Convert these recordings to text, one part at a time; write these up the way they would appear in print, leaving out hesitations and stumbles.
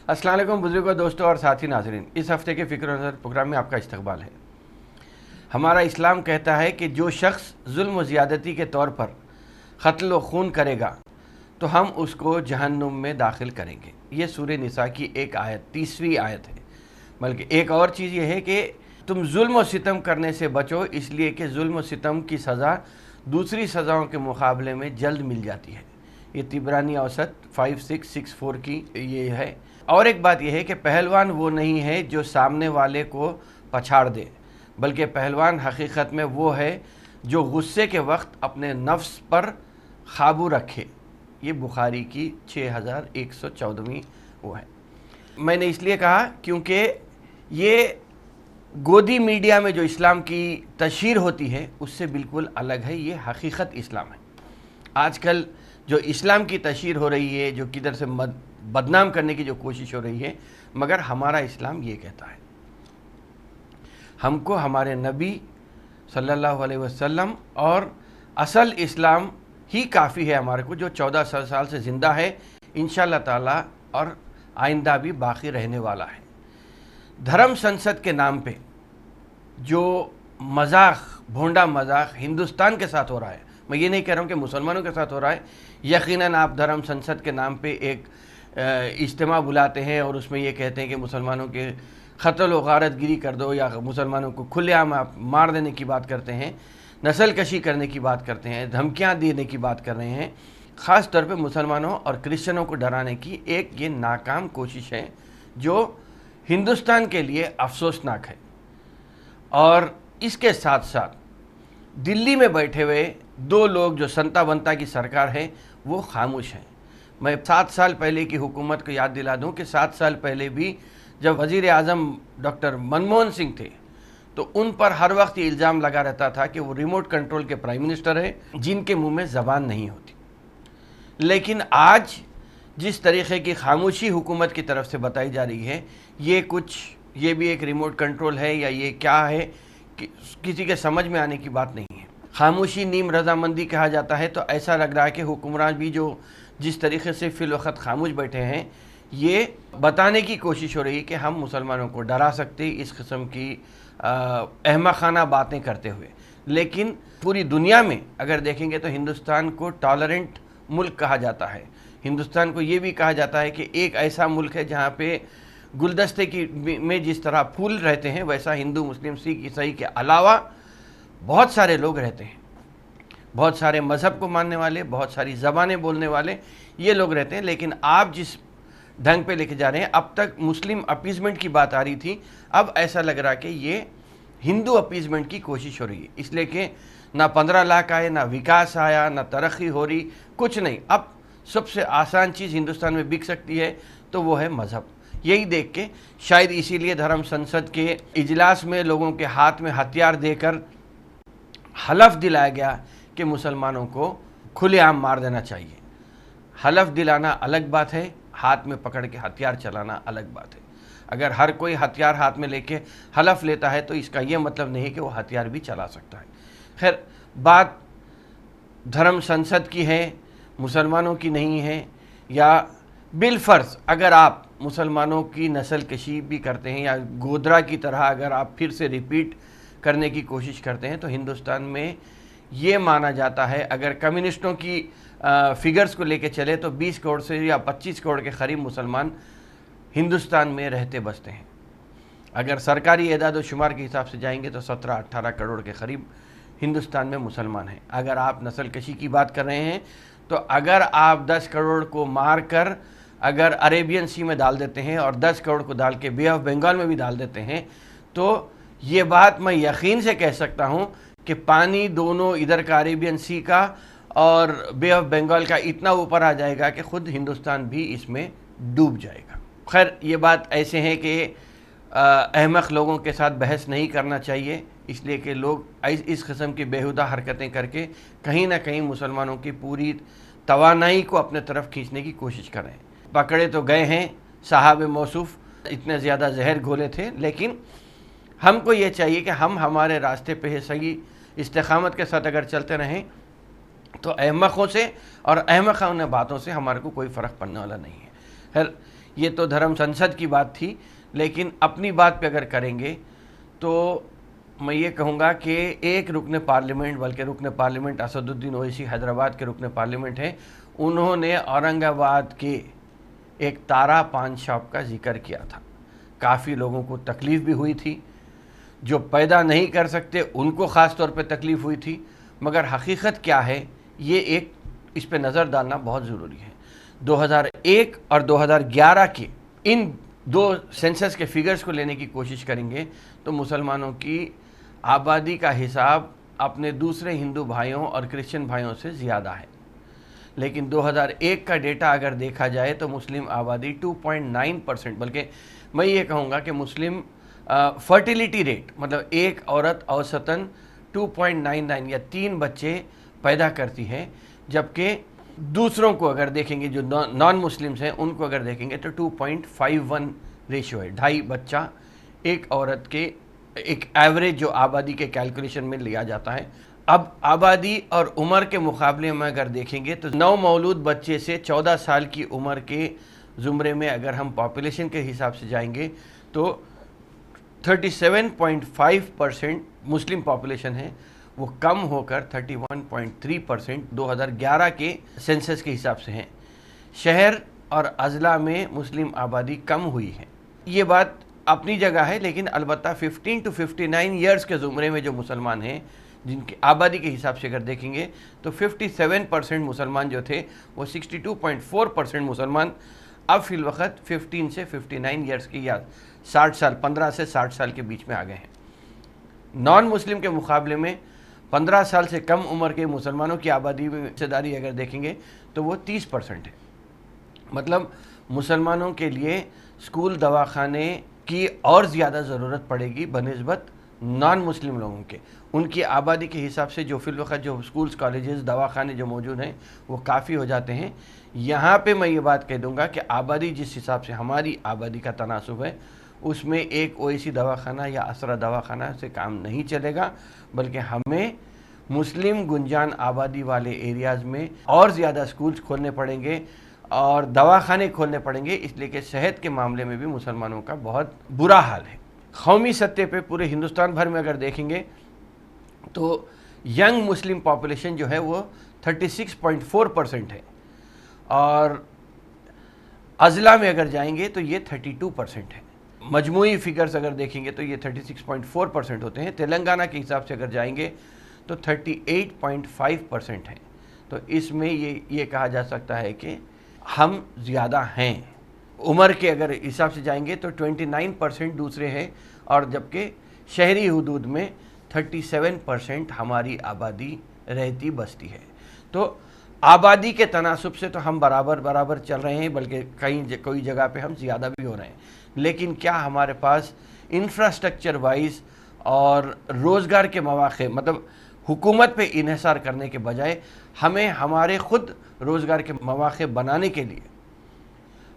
अस्सलाम वालेकुम बुजुर्गों, दोस्तों और साथी नाज़रीन, इस हफ्ते के फ़िक्र नज़र प्रोग्राम में आपका इस्तकबाल है। हमारा इस्लाम कहता है कि जो शख्स जुल्म व ज़्यादती के तौर पर क़त्ल व खून करेगा तो हम उसको जहन्नुम में दाखिल करेंगे। ये सूरह निसा की एक आयत, 30वीं आयत है। बल्कि एक और चीज़ ये है कि तुम जुल्म व सितम करने से बचो, इसलिए कि जुल्म व सितम की सज़ा दूसरी सज़ाओं के मुकाबले में जल्द मिल जाती है। ये तिबरानी औसत 5664 की ये है। और एक बात यह है कि पहलवान वो नहीं है जो सामने वाले को पछाड़ दे, बल्कि पहलवान हकीकत में वो है जो गुस्से के वक्त अपने नफ्स पर काबू रखे। ये बुखारी की 6114वीं वो है। मैंने इसलिए कहा क्योंकि ये गोदी मीडिया में जो इस्लाम की तशहीर होती है उससे बिल्कुल अलग है। ये हकीकत इस्लाम है। आजकल जो इस्लाम की तशहीर हो रही है, जो किधर से बदनाम करने की जो कोशिश हो रही है, मगर हमारा इस्लाम ये कहता है, हमको हमारे नबी सल्लल्लाहु अलैहि वसल्लम और असल इस्लाम ही काफ़ी है हमारे को, जो 1400 साल से ज़िंदा है इंशाअल्लाह ताला और आइंदा भी बाकी रहने वाला है। धर्म संसद के नाम पे जो मजाक, भोंडा मजाक हिंदुस्तान के साथ हो रहा है, मैं ये नहीं कह रहा हूँ कि मुसलमानों के साथ हो रहा है। यकीनन आप धर्म संसद के नाम पे एक इज्तिमा बुलाते हैं और उसमें ये कहते हैं कि मुसलमानों के क़त्ल व गारतगिरी कर दो, या मुसलमानों को खुलेआम आप मार देने की बात करते हैं, नस्ल कशी करने की बात करते हैं, धमकियाँ देने की बात कर रहे हैं। ख़ास तौर पे मुसलमानों और क्रिश्चियनों को डराने की एक ये नाकाम कोशिश है जो हिंदुस्तान के लिए अफसोसनाक है। और इसके साथ साथ दिल्ली में बैठे हुए दो लोग जो संता बनता की सरकार है वो खामोश हैं। मैं 7 साल पहले की हुकूमत को याद दिला दूं कि 7 साल पहले भी जब वज़ीर आज़म डॉक्टर मनमोहन सिंह थे तो उन पर हर वक्त ये इल्ज़ाम लगा रहता था कि वो रिमोट कंट्रोल के प्राइम मिनिस्टर हैं जिनके मुंह में ज़बान नहीं होती। लेकिन आज जिस तरीक़े की खामोशी हुकूमत की तरफ से बताई जा रही है, ये भी एक रिमोट कंट्रोल है या ये क्या है कि किसी के समझ में आने की बात नहीं है। खामोशी नीम रजामंदी कहा जाता है, तो ऐसा लग रहा है कि हुक्मरान भी जो जिस तरीक़े से फ़िल वक़्त खामोश बैठे हैं, ये बताने की कोशिश हो रही है कि हम मुसलमानों को डरा सकते इस किस्म की अहमक़ाना बातें करते हुए। लेकिन पूरी दुनिया में अगर देखेंगे तो हिंदुस्तान को टॉलरेंट मुल्क कहा जाता है। हिंदुस्तान को ये भी कहा जाता है कि एक ऐसा मुल्क है जहाँ पे गुलदस्ते की में जिस तरह फूल रहते हैं वैसा हिंदू, मुस्लिम, सिख, ईसाई के अलावा बहुत सारे लोग रहते हैं। बहुत सारे मज़हब को मानने वाले, बहुत सारी ज़बानें बोलने वाले ये लोग रहते हैं। लेकिन आप जिस ढंग पे लेके जा रहे हैं, अब तक मुस्लिम अपीज़मेंट की बात आ रही थी, अब ऐसा लग रहा कि ये हिंदू अपीज़मेंट की कोशिश हो रही है। इसलिए कि ना 15 लाख आए, ना विकास आया, ना तरक्की हो रही, कुछ नहीं। अब सबसे आसान चीज़ हिंदुस्तान में बिक सकती है तो वो है मज़हब। यही देख के शायद इसीलिए धर्म संसद के इजलास में लोगों के हाथ में हथियार देकर हलफ दिलाया गया कि मुसलमानों को खुलेआम मार देना चाहिए। हलफ दिलाना अलग बात है, हाथ में पकड़ के हथियार चलाना अलग बात है। अगर हर कोई हथियार हाथ में लेके हलफ लेता है तो इसका ये मतलब नहीं कि वो हथियार भी चला सकता है। खैर, बात धर्म संसद की है, मुसलमानों की नहीं है। या बिलफ़र्ज़ अगर आप मुसलमानों की नस्ल कशी भी करते हैं या गोदरा की तरह अगर आप फिर से रिपीट करने की कोशिश करते हैं, तो हिंदुस्तान में ये माना जाता है, अगर कम्युनिस्टों की फिगर्स को लेके चले तो 20 करोड़ से या 25 करोड़ के करीब मुसलमान हिंदुस्तान में रहते बसते हैं। अगर सरकारी एदाद व शुमार के हिसाब से जाएंगे तो 17-18 करोड़ के करीब हिंदुस्तान में मुसलमान हैं। अगर आप नस्ल कशी की बात कर रहे हैं तो अगर आप 10 करोड़ को मार कर अगर अरेबियन सी में डाल देते हैं और 10 करोड़ को डाल के बे ऑफ बंगाल में भी डाल देते हैं, तो ये बात मैं यकीन से कह सकता हूँ कि पानी दोनों इधर का अरेबियन सी का और बे ऑफ बंगाल का इतना ऊपर आ जाएगा कि ख़ुद हिंदुस्तान भी इसमें डूब जाएगा। खैर, ये बात ऐसे हैं कि अहमक लोगों के साथ बहस नहीं करना चाहिए, इसलिए कि लोग इस किस्म की बेहुदा हरकतें करके कहीं ना कहीं मुसलमानों की पूरी तवानाई को अपने तरफ खींचने की कोशिश कर रहे हैं। पकड़े तो गए हैं साहब मौसूफ, इतने ज़्यादा जहर घोले थे, लेकिन हमको ये चाहिए कि हम हमारे रास्ते पे सही इस्तिकामत के साथ अगर चलते रहें तो अहमकों से और अहमकाना बातों से हमारे को कोई फ़र्क पड़ने वाला नहीं है। खैर, یہ تو دھرم سنسد کی بات تھی، لیکن اپنی بات پہ اگر کریں گے تو میں یہ کہوں گا کہ ایک رکن پارلیمنٹ، بلکہ رکن پارلیمنٹ اسد الدین اویسی حیدرآباد کے رکن پارلیمنٹ ہیں، انہوں نے اورنگ آباد کے ایک تارا پان شاپ کا ذکر کیا تھا۔ کافی لوگوں کو تکلیف بھی ہوئی تھی، جو پیدا نہیں کر سکتے ان کو خاص طور پہ تکلیف ہوئی تھی، مگر حقیقت کیا ہے یہ اس پہ نظر ڈالنا بہت ضروری ہے۔ 2001 اور 2011 کے ان دو سینسس کے فگرز کو لینے کی کوشش کریں گے تو مسلمانوں کی آبادی کا حساب اپنے دوسرے ہندو بھائیوں اور کرسچن بھائیوں سے زیادہ ہے، لیکن 2001 کا ڈیٹا اگر دیکھا جائے تو مسلم آبادی 2.9%، بلکہ میں یہ کہوں گا کہ مسلم فرٹیلیٹی ریٹ، مطلب ایک عورت اوسطاً 2.99 یا 3 بچے پیدا کرتی ہے، جبکہ دوسروں کو اگر دیکھیں گے جو نان مسلمز ہیں ان کو اگر دیکھیں گے تو 2.51 ریشو ہے، 2.5 بچہ ایک عورت کے، ایک ایوریج جو آبادی کے کیلکولیشن میں لیا جاتا ہے۔ اب آبادی اور عمر کے مقابلے میں اگر دیکھیں گے تو 9 مولود بچے سے 14 سال کی عمر کے زمرے میں اگر ہم پاپولیشن کے حساب سے جائیں گے تو 37.5% مسلم پاپولیشن ہے، وہ کم ہو کر 31.3% 2011 کے سینسس کے حساب سے ہیں۔ شہر اور اضلاع میں مسلم آبادی کم ہوئی ہے، یہ بات اپنی جگہ ہے، لیکن البتہ 15 to 59 ایئرز کے زمرے میں جو مسلمان ہیں، جن کی آبادی کے حساب سے اگر دیکھیں گے تو 57% مسلمان جو تھے وہ 62.4% مسلمان اب فی الوقت 15 سے 59 ایئرز کی یا 60 سال 15 سے 60 سال کے بیچ میں آ گئے ہیں۔ نان مسلم کے مقابلے میں 15 سال سے کم عمر کے مسلمانوں کی آبادی میں حصہ داری اگر دیکھیں گے تو وہ 30% ہے۔ مطلب مسلمانوں کے لیے اسکول دواخانے کی اور زیادہ ضرورت پڑے گی بنسبت نان مسلم لوگوں کے۔ ان کی آبادی کے حساب سے جو فی الوقت جو اسکولز، کالجز، دواخانے جو موجود ہیں وہ کافی ہو جاتے ہیں۔ یہاں پہ میں یہ بات کہہ دوں گا کہ آبادی جس حساب سے ہماری آبادی کا تناسب ہے اس میں ایک اویسی دواخانہ یا اسرا دواخانہ سے کام نہیں چلے گا، بلکہ ہمیں مسلم گنجان آبادی والے ایریاز میں اور زیادہ اسکولز کھولنے پڑیں گے اور دواخانے کھولنے پڑیں گے، اس لیے کہ صحت کے معاملے میں بھی مسلمانوں کا بہت برا حال ہے۔ قومی سطح پہ پورے ہندوستان بھر میں اگر دیکھیں گے تو ینگ مسلم پاپولیشن جو ہے وہ 36.4% ہے، اور اضلاع میں اگر جائیں گے تو یہ 32% ہے۔ مجموعی فگرز اگر دیکھیں گے تو یہ 36.4% ہوتے ہیں۔ تلنگانہ کے حساب سے اگر جائیں گے تو 38.5% ہے، تو اس میں یہ کہا جا سکتا ہے کہ ہم زیادہ ہیں۔ عمر کے اگر حساب سے جائیں گے تو 29% دوسرے ہیں، اور جبکہ شہری حدود میں 37% ہماری آبادی رہتی بستی ہے۔ تو آبادی کے تناسب سے تو ہم برابر چل رہے ہیں، بلکہ کوئی جگہ پہ ہم زیادہ بھی ہو رہے ہیں، لیکن کیا ہمارے پاس انفراسٹرکچر وائز اور روزگار کے مواقع، مطلب حکومت پہ انحصار کرنے کے بجائے ہمیں ہمارے خود روزگار کے مواقع بنانے کے لیے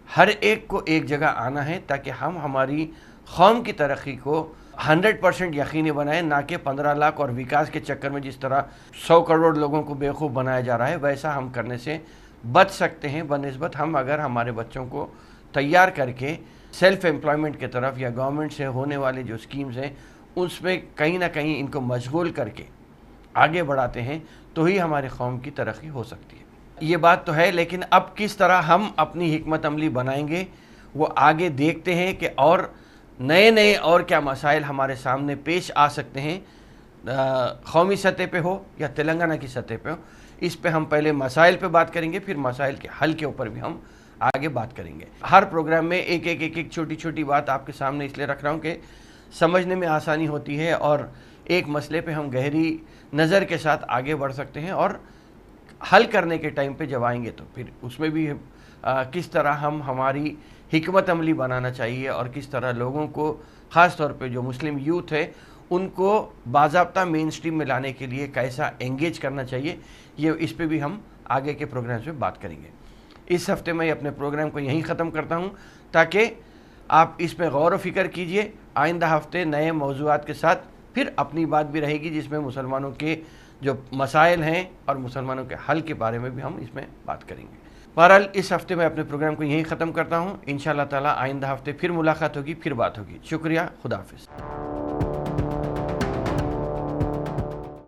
ہر ایک کو ایک جگہ آنا ہے، تاکہ ہم ہماری قوم کی ترقی کو 100% یقینی بنائیں، نہ کہ 15 لاکھ اور وکاس کے چکر میں جس طرح 100 کروڑ لوگوں کو بیوقوف بنایا جا رہا ہے ویسا ہم کرنے سے بچ سکتے ہیں، بنسبت ہم اگر ہمارے بچوں کو تیار کر کے سیلف امپلائمنٹ کی طرف یا گورنمنٹ سے ہونے والے جو اسکیمز ہیں اس میں کہیں نہ کہیں ان کو مشغول کر کے آگے بڑھاتے ہیں تو ہی ہماری قوم کی ترقی ہو سکتی ہے۔ یہ بات تو ہے، لیکن اب کس طرح ہم اپنی حکمت عملی بنائیں گے وہ آگے دیکھتے ہیں کہ اور نئے اور کیا مسائل ہمارے سامنے پیش آ سکتے ہیں، قومی سطح پہ ہو یا تلنگانہ کی سطح پہ ہو۔ اس پہ ہم پہلے مسائل پہ بات کریں گے، پھر مسائل کے حل کے اوپر بھی ہم آگے بات کریں گے۔ ہر پروگرام میں ایک چھوٹی بات آپ کے سامنے اس لیے رکھ رہا ہوں کہ سمجھنے میں آسانی ہوتی ہے، اور ایک مسئلے پہ ہم گہری نظر کے ساتھ آگے بڑھ سکتے ہیں، اور حل کرنے کے ٹائم پہ جب آئیں گے تو پھر اس میں بھی کس طرح ہم ہماری حکمت عملی بنانا چاہیے، اور کس طرح لوگوں کو، خاص طور پہ جو مسلم یوتھ ہے ان کو باضابطہ مین سٹریم میں لانے کے لیے کیسا انگیج کرنا چاہیے، یہ اس پہ بھی ہم آگے کے پروگرامز میں بات کریں گے۔ اس ہفتے میں اپنے پروگرام کو یہیں ختم کرتا ہوں، تاکہ آپ اس پہ غور و فکر کیجئے۔ آئندہ ہفتے نئے موضوعات کے ساتھ پھر اپنی بات بھی رہے گی، جس میں مسلمانوں کے جو مسائل ہیں اور مسلمانوں کے حل کے بارے میں بھی ہم اس میں بات کریں گے۔ بہرحال اس ہفتے میں اپنے پروگرام کو یہیں ختم کرتا ہوں. انشاءاللہ تعالی آئندہ ہفتے پھر ملاقات ہوگی، پھر بات ہوگی. شکریہ. خدا حافظ.